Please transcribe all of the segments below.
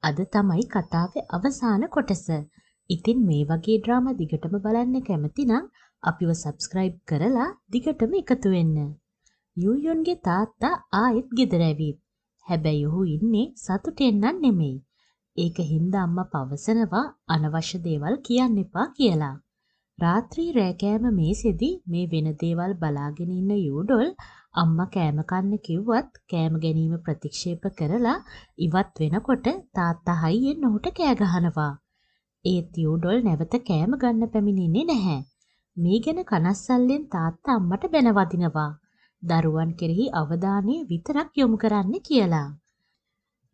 අද තමයි කතාවේ අවසාන කොටස. ඉතින් මේ වගේ ඩ්‍රාමා දිගටම බලන්න කැමති නම් අපිව සබ්ස්ක්‍රයිබ් කරලා දිගටම එකතු වෙන්න. යූයොන්ගේ තාත්තා ආයෙත් ගෙදර ඇවිත්. හැබැයි ඔහු ඉන්නේ සතුටෙන් නම් නෙමෙයි. ඒක හින්දා අම්මා පවසනවා අනවශ්‍ය දේවල් කියන්න එපා කියලා. රාත්‍රී රෑ කෑම මේසෙදි මේ වෙන දේවල් බලාගෙන ඉන්න යූඩොල් අම්මා කෑම කන්න කිව්වත් කෑම ගැනීම ප්‍රතික්ෂේප කරලා ඉවත් වෙනකොට තාත්තා හයියෙන් ඔහුට කෑ ගහනවා. ඒත් යූඩොල් නැවත කෑම ගන්න පැමිණෙන්නේ නැහැ. මේ ගැන කනස්සල්ලෙන් තාත්තා අම්මට බැන වදිනවා. දරුවන් කෙරෙහි අවධානය විතරක් යොමු කරන්න කියලා.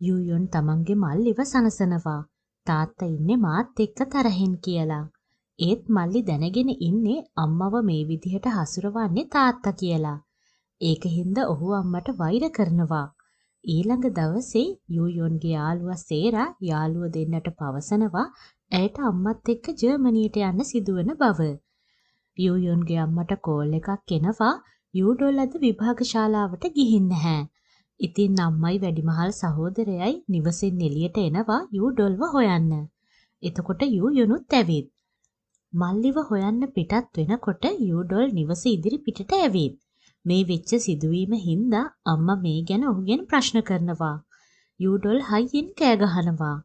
යූයොන් තමන්ගේ මල්ලිව සනසනවා. තාත්තා ඉන්නේ මාත් එක්ක තරහෙන් කියලා. ඒත් මල්ලි දැනගෙන ඉන්නේ අම්මව මේ විදිහට හසුරවන්නේ තාත්තා කියලා. ඒක හින්දා ඔහු අම්මට වෛර කරනවා. ඊළඟ දවසේ යූයොන්ගේ යාළුවා සේරා යාළුව දෙන්නට පවසනවා ඇයට අම්මත් එක්ක ජර්මනියට යන්න සිදුවන බව. යූයොන්ගේ අම්මට කෝල් එකක් එනවා යූඩොල් අද විභාග ශාලාවට ගිහින් නැහැ. ඉතින් අම්මයි වැඩිමහල් සහෝදරයයි නිවසෙන් එළියට එනවා යූඩොල්ව හොයන්න. එතකොට යූයොනුත් ඇවිත්. මල්ලිව හොයන්න පිටත් වෙනකොට යූඩොල් නිවස ඉදිරි පිටට ඇවිත්. මේ වෙච්ච සිදුවීම හින්දා අම්මා මේ ගැන ඔහුගෙන් ප්‍රශ්න කරනවා. යූඩොල් හයියෙන් කෑ ගහනවා.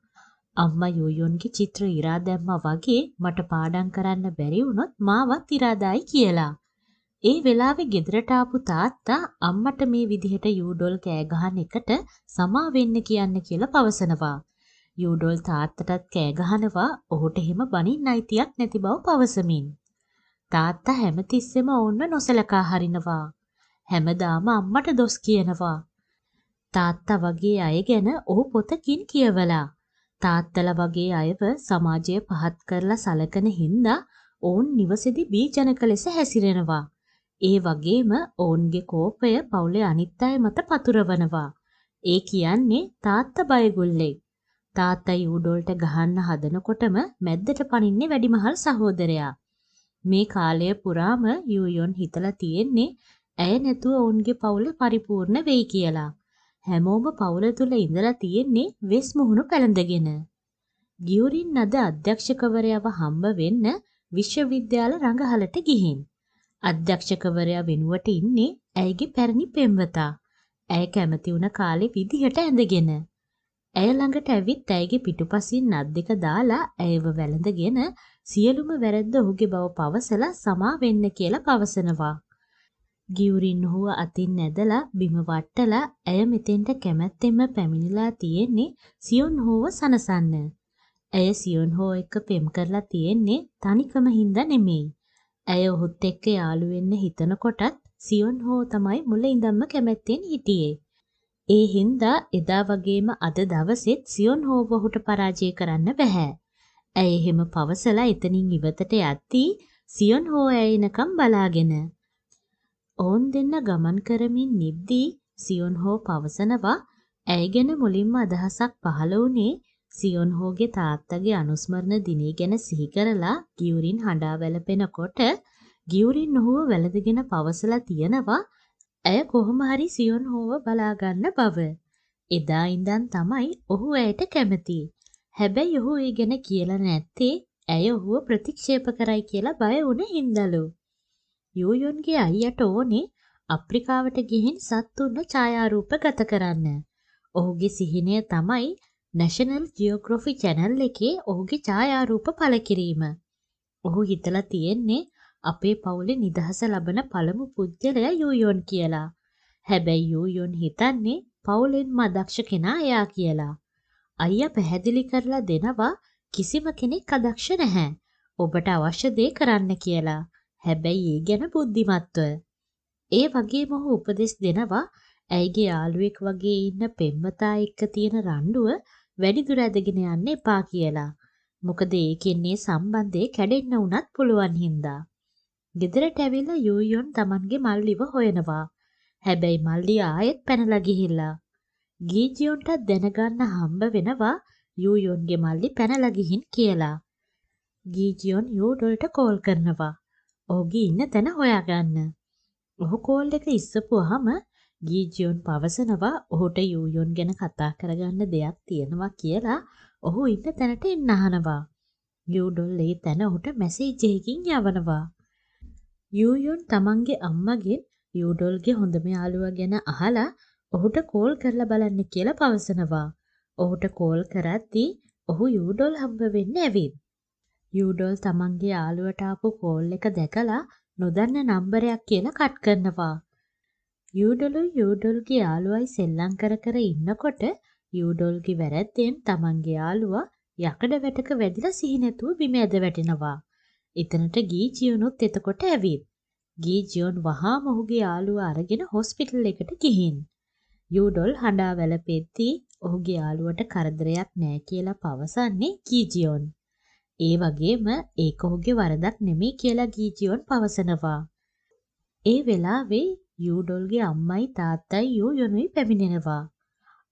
අම්මා යූයොන්ගේ චිත්‍ර ඉරා දැම්මා වගේ මට පාඩම් කරන්න බැරි වුණොත් මාවත් ඉරාදායි කියලා. ඒ වෙලාවේ ගෙදරට ආපු තාත්තා අම්මට මේ විදිහට යූඩොල් කෑ ගහන එකට සමා වෙන්න කියන්න කියලා පවසනවා. යූඩොල් තාත්තටත් කෑ ගහනවා ඔහුට එහෙම බනින්න අයිතියක් නැති බව පවසමින්. තාත්තා හැමතිස්සෙම ඔවුන්ව නොසලකා හරිනවා. හැමදාම අම්මට දොස් කියනවා. තාත්තා වගේ අය ගැන ඔහු පොතකින් කියවලා. තාත්තලා වගේ අයව සමාජය පහත් කරලා සලකන හින්දා ඔවුන් නිවසේදී බීජනක ලෙස හැසිරෙනවා. ඒ වගේම ඔවුන්ගේ කෝපය පවුලේ අනිත් අය මත පතුරවනවා. ඒ කියන්නේ තාත්තා බයගුල්ලෙක්. තාත්තා යූඩොල්ට ගහන්න හදනකොටම මැද්දට පනින්නේ වැඩිමහල් සහෝදරයා. මේ කාලය පුරාම යූයොන් හිතලා තියෙන්නේ ඇය නැතුව ඔවුන්ගේ පවුල පරිපූර්ණ වෙයි කියලා. හැමෝම පවුල තුල ඉඳලා තියෙන්නේ වෙස් මුහුණු පැලඳගෙන. ගියුරින් අද අධ්‍යක්ෂකවරයාව හම්බ වෙන්න විශ්වවිද්‍යාල රඟහලට ගිහින්. අධ්‍යක්ෂකවරයා වෙනුවට ඉන්නේ ඇයගේ පැරණි පෙම්වතා. ඇය කැමති වුණ කාලේ විදිහට ඇඳගෙන. ඇය ළඟට ඇවිත් ඇයගේ පිටුපසින් නත් දෙක දාලා ඇයව වැළඳගෙන සියලුම වැරද්ද ඔහුගේ බව පවසලා සමා වෙන්න කියලා පවසනවා. ගියුරින් ඔහුව අතින් ඇදලා බිම වට්ටලා ඇය මෙතෙන්ට කැමැත්තෙන්ම පැමිණිලා තියෙන්නේ සියොන් හෝව සනසන්න. ඇය සියොන් හෝ එක්ක පෙම් කරලා තියෙන්නේ තනිකම හින්දා නෙමෙයි. ඇය ඔහුත් එක්ක යාළු වෙන්න හිතනකොටත් සියොන් හෝ තමයි මුල ඉඳන්ම කැමැත්තෙන් හිටියේ. ඒ හින්දා එදා වගේම අද දවසෙත් සියොන් හෝව ඔහුට පරාජය කරන්න බෑ. ඇය එහෙම පවසලා එතනින් ඉවතට යද්දී සියොන් හෝ ඇය එනකම් බලාගෙන. ඔවුන් දෙන්න ගමන් කරමින් නිද්දී සියොන් හෝ පවසනවා ඇය ගැන මුලින්ම අදහසක් පහළ වුණේ සියොන් හෝගේ තාත්තගේ අනුස්මරණ දිනේ ගැන සිහි කරලා ගියුරින් හඬා වැළපෙනකොට ගියුරින් ඔහුව වැළඳගෙන පවසලා තියනවා ඇය කොහොම හරි සියොන් හෝව බලා ගන්න බව. එදා ඉඳන් තමයි ඔහු ඇයට කැමති. හැබැයි ඔහු ඒ ගැන කියලා නැත්තේ ඇය ඔහුව ප්‍රතික්ෂේප කරයි කියලා බය වුණ හින්දලු. යූයොන්ගේ අයියට ඕනේ අප්‍රිකාවට ගිහින් සත්තුන්ව ඡායාරූප ගත කරන්න. ඔහුගේ සිහිනය තමයි නැෂනල් ජියෝග්‍රැෆි channel එකේ ඔහුගේ ඡායාරූප පළ කිරීම. ඔහු හිතලා තියෙන්නේ අපේ පවුලේ නිදහස ලබන පළමු පුද්ගලයා යූයොන් කියලා. හැබැයි යූයොන් හිතන්නේ පවුලෙන්ම අදක්ෂ කෙනා එයා කියලා. අයියා පැහැදිලි කරලා දෙනවා කිසිම කෙනෙක් අදක්ෂ නැහැ. ඔබට අවශ්‍ය දේ කරන්න කියලා. හැබැයි ඒ ගැන බුද්ධිමත්ව. ඒ වගේම ඔහු උපදෙස් දෙනවා ඇයිගේ යාළුවෙක් වගේ ඉන්න පෙම්වතා එක්ක තියෙන රණ්ඩුව වැඩි දුර ඇදගෙන යන්න එපා කියලා. මොකද ඒකෙන්නේ සම්බන්ධය කැඩෙන්න උනත් පුළුවන් හින්දා. ගෙදරට ඇවිල්ලා යූයොන් තමන්ගේ මල්ලිව හොයනවා. හැබැයි මල්ලි ආයෙත් පැනලා ගිහිල්ලා. ගීජියොන්ට දැනගන්න හම්බ වෙනවා යූයොන්ගේ මල්ලි පැනලා ගිහින් කියලා. ගීජියොන් යූඩොල්ට කෝල් කරනවා. ඔහුගේ ඉන්න තැන හොයාගන්න. ඔහු කෝල් එක ඉස්සපුවාම ගීජියොන් පවසනවා ඔහුට යූයොන් ගැන කතා කරගන්න දෙයක් තියෙනවා කියලා ඔහු ඉන්න තැනට එන්න අහනවා. යූඩොල් ඒ තැන ඔහුට මැසේජ් එකකින් යවනවා. යූයොන් තමන්ගේ අම්මගෙන් යූඩොල්ගේ හොඳම යාළුවා ගැන අහලා ඔහුට කෝල් කරලා බලන්න කියලා පවසනවා. ඔහුට කෝල් කරද්දී ඔහු යූඩොල් හම්බ වෙන්න ඇවිත්. යූඩොල් තමන්ගේ යාළුවට ආපු කෝල් එක දැකලා නොදන්න නම්බරයක් කියලා කට් කරනවා. යූඩොල්ගේ යාළුවයි සෙල්ලම් කර කර ඉන්නකොට යූඩොල්ගේ වැරැද්දෙන් තමන්ගේ යාළුවා යකඩ වැටක වැදිලා සිහි නැතුව බිම ඇද වැටෙනවා. එතනට ගීජියොනුත් එතකොට ඇවිත්. ගීජියොන් වහාම ඔහුගේ යාළුවා අරගෙන හොස්පිටල් එකට ගිහින්. යූඩොල් හඬා වැළපෙද්දී ඔහුගේ යාළුවට කරදරයක් නෑ කියලා පවසන්නේ ගීජියොන්. ඒ වගේම ඒක ඔහුගේ වරදක් නෙමෙයි කියලා ගීජියොන් පවසනවා. ඒ වෙලාවේ යූඩොල්ගේ අම්මයි තාත්තයි යූයොනුයි පැමිණෙනවා.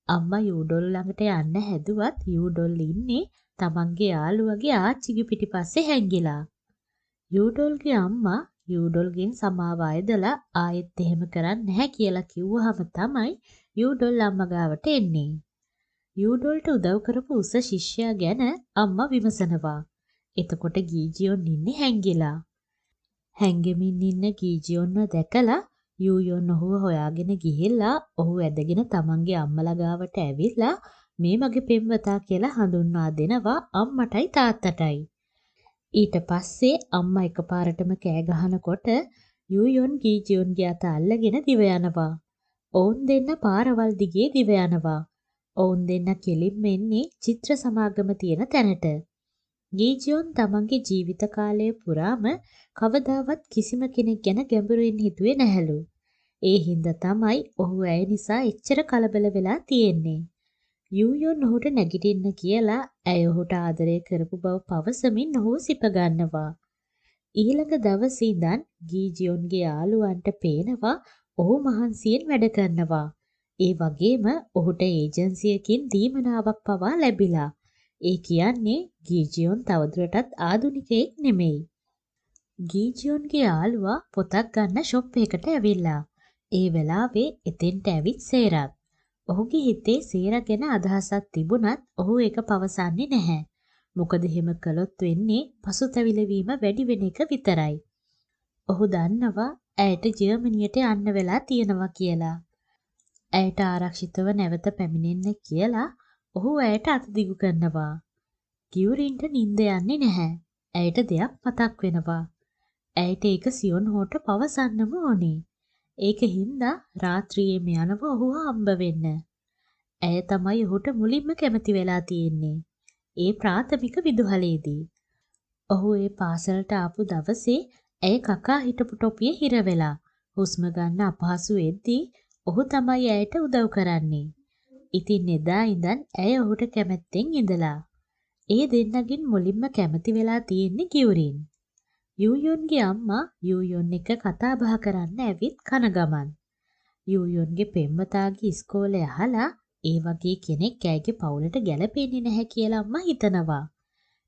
අම්මා යූඩොල් ළඟට යන්න හැදුවත් යූඩොල් ඉන්නේ තමන්ගේ යාළුවගේ ආච්චිගේ පිටිපස්සේ හැංගිලා. යූඩොල්ගේ අම්මා යූඩොල්ගෙන් සමාව අයදලා ආයෙත් එහෙම කරන්නේ නැහැ කියලා කිව්වහම තමයි යූඩොල් අම්මා ගාවට එන්නේ. යූඩොල්ට උදව් කරපු උස ශිෂ්‍යයා ගැන අම්මා විමසනවා. එතකොට ගීජියොන් ඉන්නේ හැංගිලා. හැංගෙමින් ඉන්න ගීජියොන්ව දැකලා යූයොන් ඔහුව හොයාගෙන ගිහිල්ලා ඔහු ඇදගෙන තමන්ගේ අම්මලා ගාවට ඇවිල්ලා මේ මගේ පෙම්වතා කියලා හඳුන්වා දෙනවා අම්මටයි තාත්තටයි. ඊට පස්සේ අම්මා එකපාරටම කෑ ගහනකොට යූයොන් ගීජියොන්ගේ අත අල්ලගෙන දිව යනවා. ඔවුන් දෙන්න පාරවල් දිගේ දිව යනවා. ඔවුන් දෙන්න කෙලින්ම එන්නේ චිත්‍ර සමාගම තියෙන තැනට. ගීජියොන් තමන්ගේ ජීවිත කාලය පුරාම කවදාවත් කිසිම කෙනෙක් ගැන ගැඹුරින් හිතුවේ නැහැලු. ඒ හින්දා තමයි ඔහු ඇය නිසා එච්චර කලබල වෙලා තියෙන්නේ. යූයොන් ඔහුට නැගිටින්න කියලා ඇය ඔහුට ආදරය කරපු බව පවසමින් ඔහුව සිප ගන්නවා. ඊළඟ දවසේ ඉඳන් ගීජියොන්ගේ යාළුවන්ට පේනවා ඔහු මහන්සියෙන් වැඩ කරනවා. ඒ වගේම ඔහුට ඒජන්සියකින් දීමනාවක් පවා ලැබිලා. ඒ කියන්නේ ගීජියොන් තවදුරටත් ආධුනිකයෙක් නෙමෙයි. ගීජියොන්ගේ යාළුවා පොතක් ගන්න ෂොප් එකකට ඇවිල්ලා. ඒ වෙලාවේ එතෙන්ට ඇවිත් සේරත්. ඔහුගේ හිතේ සේරා ගැන අදහසක් තිබුණත් ඔහු ඒක පවසන්නේ නැහැ. මොකද එහෙම කළොත් වෙන්නේ පසුතැවිලි වීම වැඩි වෙන එක විතරයි. ඔහු දන්නවා ඇයට ජර්මනියට යන්න වෙලා තියෙනවා කියලා. ඇයට ආරක්ෂිතව නැවත පැමිණෙන්න කියලා ඔහු ඇයට අත දිගු කරනවා. කියුරින්ට නිින්ද යන්නේ නැහැ. ඇයට දෙයක් මතක් වෙනවා. ඇයට ඒක සියොන් හෝට පවසන්නම ඕනේ. ඒක හින්දා රාත්‍රියේම යනවා ඔහුව හම්බ වෙන්න. ඇය තමයි ඔහුට මුලින්ම කැමති වෙලා තියෙන්නේ. ඒ ප්‍රාථමික විදුහලේදී. ඔහු ඒ පාසලට ආපු දවසේ ඇය කකා හිටපු ටොපියේ හිර වෙලා හුස්ම ගන්න අපහසු වෙද්දී ඔහු තමයි ඇයට උදව් කරන්නේ. ඉතින් එදා ඉඳන් ඇය ඔහුට කැමැත්තෙන් ඉඳලා. ඒ දෙන්නගෙන් මුලින්ම කැමති වෙලා තියෙන්නේ කියුරින්. යූයොන්ගේ අම්මා යූයොන් එක්ක කතා බහ කරන්න ඇවිත් කන ගමන්. යූයොන්ගේ පෙම්වතාගේ ඉස්කෝලේ අහලා ඒ වගේ කෙනෙක් ඇයගේ පවුලට ගැලපෙන්නේ නැහැ කියලා අම්මා හිතනවා.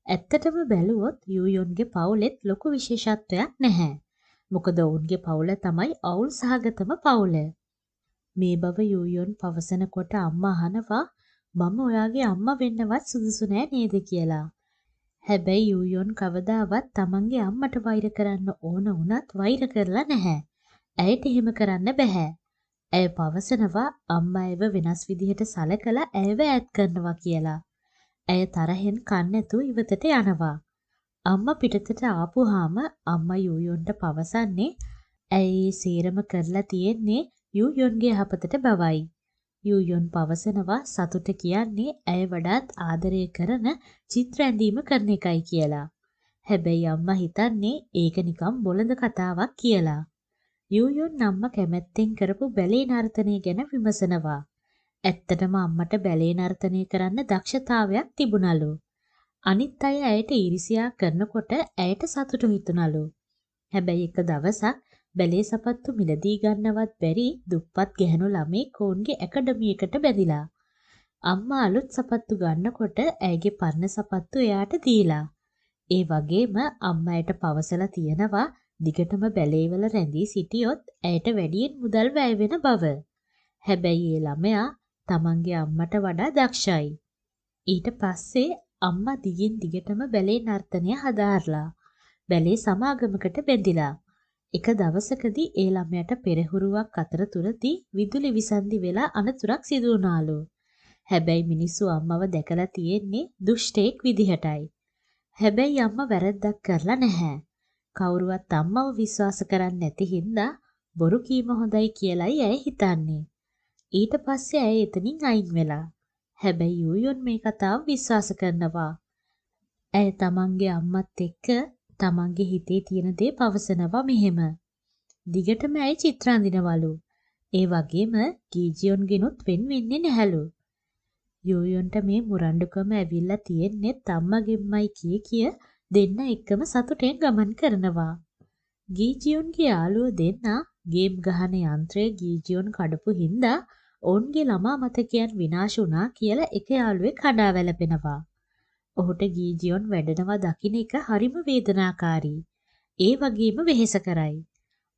ඇත්තටම බැලුවොත් යූයොන්ගේ පවුලෙත් ලොකු විශේෂත්වයක් නැහැ. මොකද ඔවුන්ගේ පවුල තමයි අවුල් සහගතම පවුල. මේ බව යූයොන් පවසනකොට අම්මා අහනවා මම ඔයාගේ අම්මා වෙන්නවත් සුදුසු නෑ නේද කියලා. හැබැයි යූයොන් කවදාවත් තමන්ගේ අම්මට වෛර කරන්න ඕන වුණත් වෛර කරලා නැහැ. ඇයට එහෙම කරන්න බෑ. ඇය පවසනවා අම්මා ඇව වෙනස් විදිහට සලකලා ඇයව ඈත් කරනවා කියලා. ඇය තරහෙන් කන්නැතුව ඉවතට යනවා. අම්මා පිටතට ආපුවාම අම්මා යූයොන්ට පවසන්නේ ඇය ඒ සේරම කරලා තියෙන්නේ යූයොන්ගේ යහපතට බවයි. යූයොන් පවසනවා සතුට කියන්නේ ඇය වඩාත් ආදරය කරන චිත්‍ර ඇඳීම කරන එකයි කියලා. හැබැයි අම්මා හිතන්නේ ඒක නිකම් බොළඳ කතාවක් කියලා. යූයොන් අම්මා කැමැත්තෙන් කරපු බැලේ නර්තනය ගැන විමසනවා. ඇත්තටම අම්මට බැලේ නර්තනය කරන්න දක්ෂතාවයක් තිබුණලු. අනිත් අය ඇයට ඊර්ෂ්‍යා කරනකොට ඇයට සතුටු හිතුණලු. හැබැයි එක දවසක් බැලේ සපත්තු මිලදී ගන්නවත් බැරි දුප්පත් ගැහණු ළමෙක් ඔවුන්ගේ ඇකඩමියකට බැඳිලා. අම්මා අලුත් සපත්තු ගන්නකොට ඇයගේ පරණ සපත්තු එයාට දීලා. ඒ වගේම අම්මාට පවසලා තියෙනවා දිගටම බැලේවල රැඳී සිටියොත් ඇයට වැඩියෙන් මුදල් වැය වෙන බව. හැබැයි ඒ ළමයා තමන්ගේ අම්මට වඩා දක්ෂයි. ඊට පස්සේ අම්මා දිගින් දිගටම බැලේ නර්තනය හදාarලා බැලේ සමාගමකට බැඳිලා. එක දවසකදී ඒ ළමයාට පෙරහුරුවක් අතරතුරදී විදුලි විසන්ධි වෙලා අනතුරක් සිදු වුණාලු. හැබැයි මිනිස්සු අම්මව දැකලා තියෙන්නේ දුෂ්ටයෙක් විදිහටයි. හැබැයි අම්මා වැරද්දක් කරලා නැහැ. කවුරුවත් අම්මව විශ්වාස කරන්නේ නැති හින්දා බොරු කීම හොඳයි කියලයි ඇය හිතන්නේ. ඊට පස්සේ ඇය එතනින් අයින් වෙලා. හැබැයි යූයොන් මේ කතාව විශ්වාස කරනවා. ඇය තමන්ගේ අම්මත් එක්ක තමන්ගේ හිතේ තියෙන දේ පවසනවා මෙහෙම. දිගටම ඇය චිත්‍ර අඳිනවලු. ඒ වගේම ගීජියොන්ගෙනුත් වෙන් වෙන්නේ නැහැලු. යූයොන්ට මේ මුරණ්ඩුකම ඇවිල්ලා තියෙන්නේ අම්මගෙම්මයි කිය දෙන්න එක්කම සතුටෙන් ගමන් කරනවා. ගීජියොන්ගේ යාළුවෝ දෙන්නා ගේම් ගහන යන්ත්‍රය ගීජියොන් කඩපු හින්දා ඔවුන්ගේ ළමා මතකයන් විනාශ වුණා කියලා එක යාළුවෙක් කඩා වැළපෙනවා. ඔහුට ගීජියොන් වැඩනවා දකින්න එක හරිම වේදනාකාරී. ඒ වගේම වෙහෙස කරයි.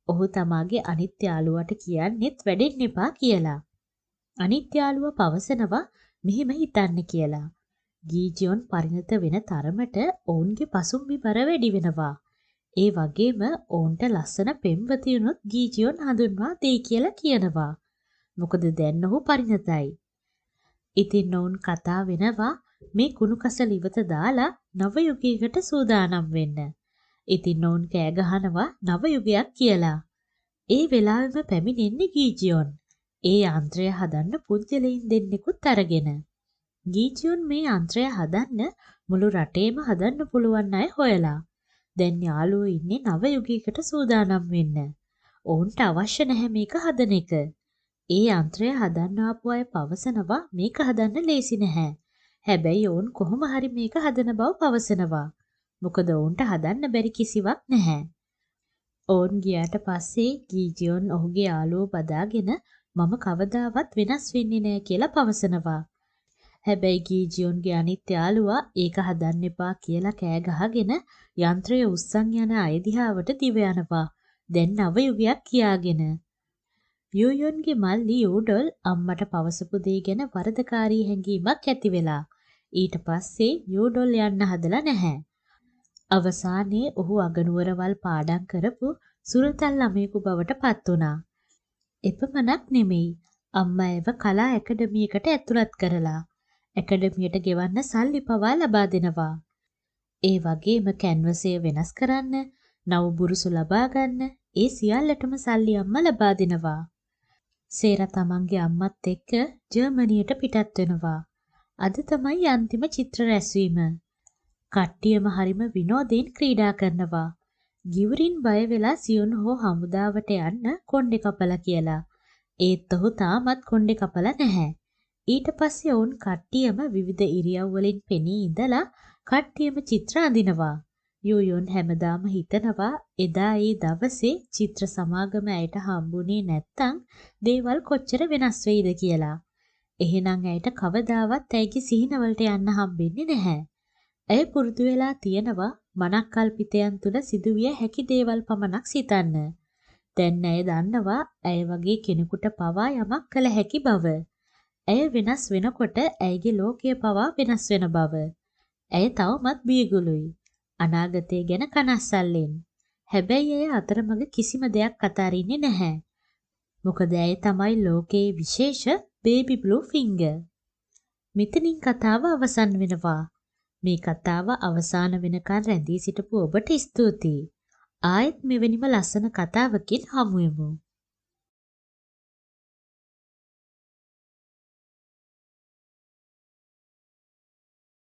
ඔහු තමාගේ අනිත් යාළුවාට කියන්නෙත් වැඩෙන්න එපා කියලා. අනිත් යාළුවා පවසනවා මෙහෙම හිතන්න කියලා. ගීජියොන් පරිණත වෙන තරමට ඔවුන්ගේ පසුම්බිබර වැඩි වෙනවා. ඒ වගේම ඔවුන්ට ලස්සන පෙම්වතියුනුත් ගීජියොන් හඳුන්වා දෙයි කියලා කියනවා. මොකද දැන් ඔහු පරිණතයි. ඉතින් ඔවුන් කතා වෙනවා මේ කුණු කසල ඉවත දාලා නව යුගයකට සූදානම් වෙන්න. ඉතින් ඔවුන් කෑ ගහනවා නව යුගයක් කියලා. ඒ වෙලාවෙම පැමිණෙන්නේ ගීජියොන්. ඒ යන්ත්‍රය හදන්න පුද්ගලයින් දෙන්නෙකුත් අරගෙන. ගීජියොන් මේ යන්ත්‍රය හදන්න මුළු රටේම හදන්න පුළුවන් අය හොයලා. දැන් යාළුවෝ ඉන්නේ නව යුගයකට සූදානම් වෙන්න. ඔවුන්ට අවශ්‍ය නැහැ මේක හදන එක. ඒ යන්ත්‍රය හදන්න ආපු අය පවසනවා මේක හදන්න ලේසි නැහැ. හැබැයි ඔවුන් කොහොම හරි මේක හදන බව පවසනවා. මොකද ඔවුන්ට හදන්න බැරි කිසිවක් නැහැ. ඔවුන් ගියාට පස්සේ ගීජියොන් ඔහුගේ යාළුවෝ බදාගෙන මම කවදාවත් වෙනස් වෙන්නේ නැහැ කියලා පවසනවා. හැබැයි ගීජියොන්ගේ අනිත් යාළුවා ඒක හදන්න එපා කියලා කෑ ගහගෙන යන්ත්‍රය උස්සන් යන අය දිහාවට දිව යනවා. දැන් නව යුගයක් කියාගෙන. යූයොන්ගේ මල්ලි යූඩොල් අම්මට පවසපු දේ ගැන වරදකාරී හැඟීමක් ඇති වෙලා. ඊට පස්සේ යූඩොල් යන්න හදලා නැහැ. අවසානයේ ඔහු අගනුවරවල් පාඩම් කරපු සුරතල් ළමයෙකු බවට පත් වුණා. එපමණක් නෙමෙයි අම්මා ඒව කලා ඇකඩමියකට ඇතුළත් කරලා ඇකඩමියට ගෙවන්න සල්ලි පවා ලබා දෙනවා. ඒ වගේම කැන්වසය වෙනස් කරන්න, නව බුරුසු ලබා ගන්න, ඒ සියල්ලටම සල්ලි අම්මා ලබා දෙනවා. සේරා තමන්ගේ අම්මත් එක්ක ජර්මනියට පිටත් වෙනවා. අද තමයි අන්තිම චිත්‍ර රැස්වීම. කට්ටියම හරිම විනෝදයෙන් ක්‍රීඩා කරනවා. ගිවුරින් බය වෙලා සියොන් හෝ හමුදාවට යන්න කොණ්ඩේ කපලා කියලා. ඒත් ඔහු තාමත් කොණ්ඩේ කපලා නැහැ. ඊට පස්සේ ඔවුන් කට්ටියම විවිධ ඉරියව් වලින් පෙනී ඉඳලා කට්ටියම චිත්‍ර අඳිනවා. යූයොන් හැමදාම හිතනවා එදා ඒ දවසේ චිත්‍ර සමාගම ඇයට හම්බුනේ නැත්තම් දේවල් කොච්චර වෙනස් වෙයිද කියලා. එහෙනම් ඇයට කවදාවත් ඇයිගේ සිහිනවලට යන්න හම්බෙන්නේ නැහැ. ඇය පුරුදු වෙලා තියෙනවා මනක්කල්පිතයන් තුළ සිදුවිය හැකි දේවල් පමණක් සිතන්න. දැන් ඇය දන්නවා ඇය වගේ කෙනෙකුට පවා යමක් කළ හැකි බව. ඇය වෙනස් වෙනකොට ඇයගේ ලෝකය පවා වෙනස් වෙන බව. ඇය තවමත් බියගුලුයි. අනාගතය ගැන කනස්සල්ලෙන්. හැබැයි ඇය අතරමඟ කිසිම දෙයක් අතාරින්නේ නැහැ. මොකද ඇය තමයි ලෝකයේ විශේෂ බේබි බ්ලූ ෆිංගර්. මෙතනින් කතාව අවසන් වෙනවා. මේ කතාව අවසාන වෙනකන් රැඳී සිටපු ඔබට ස්තුතියි. ආයෙත් මෙවැනිම ලස්සන කතාවකින් හමු වෙමු.